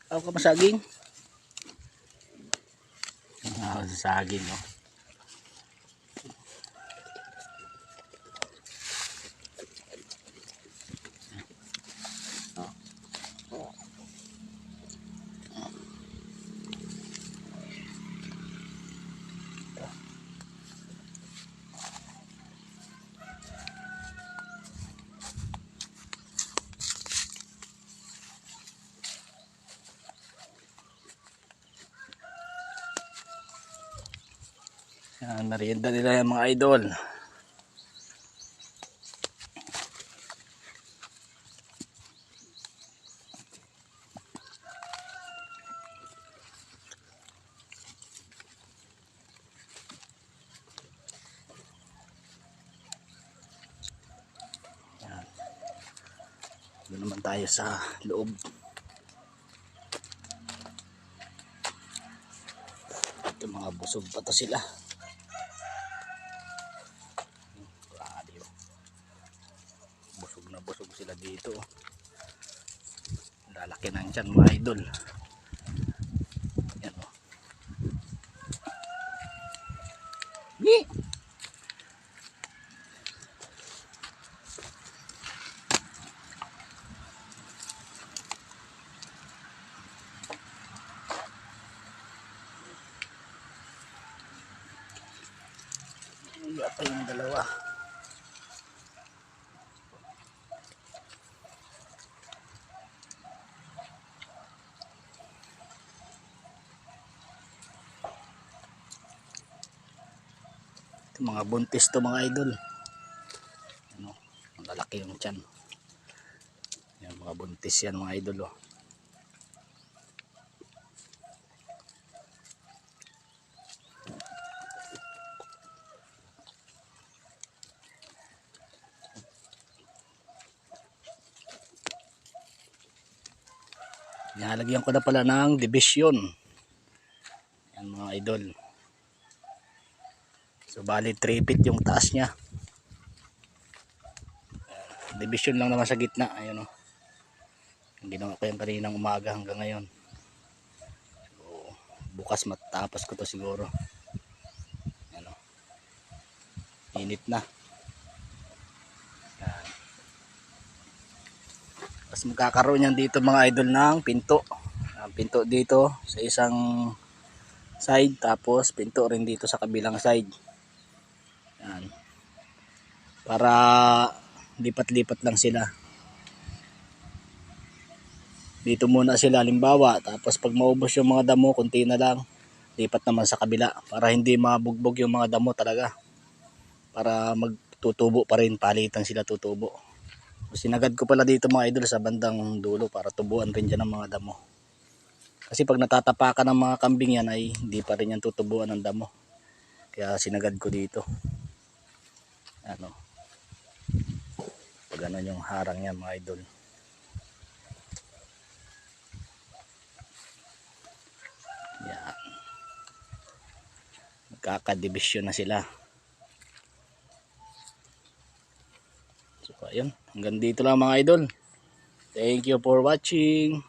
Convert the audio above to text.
Ako ka masaging. Saging, no? Yan, merienda nila yung mga idol. Yan. Doon naman tayo sa loob. Ito mga busog pa to sila. Busog sila dito. Lalaki ng tiyan mga idol. Yan, oh. Iya pa yung dalawa. Mga buntis to mga idol. Ano, malalaki yung tiyan. Yan, mga buntis yan mga idol, oh. Nilalagyan ko na pala ng division. Yan mga idol. So bali 3 feet yung taas niya. Division lang naman sa gitna. Ayun, oh. Ginawa ko yan kaninang umaga hanggang ngayon. So, bukas matapos ko to siguro. Ano, init na. Yan. Tapos magkakaroon yan dito mga idol ng pinto. Pinto dito sa isang side, tapos pinto rin dito sa kabilang side. Yan. Para lipat-lipat lang sila. Dito muna sila halimbawa, tapos pag maubos yung mga damo, kunti na lang, lipat naman sa kabila para hindi mabugbog yung mga damo talaga. Para magtutubo pa rin, palitan sila tutubo. Sinagad ko pala dito mga idol sa bandang dulo para tubuan rin dyan ng mga damo. Kasi pag natatapakan ng mga kambing yan ay hindi pa rin yan tutubuan ng damo. Kaya sinagad ko dito. Ano, pag ano yung harang yan mga idol. Yan. Magkakadivision na sila. So ayun, hanggang dito lang mga idol. Thank you for watching.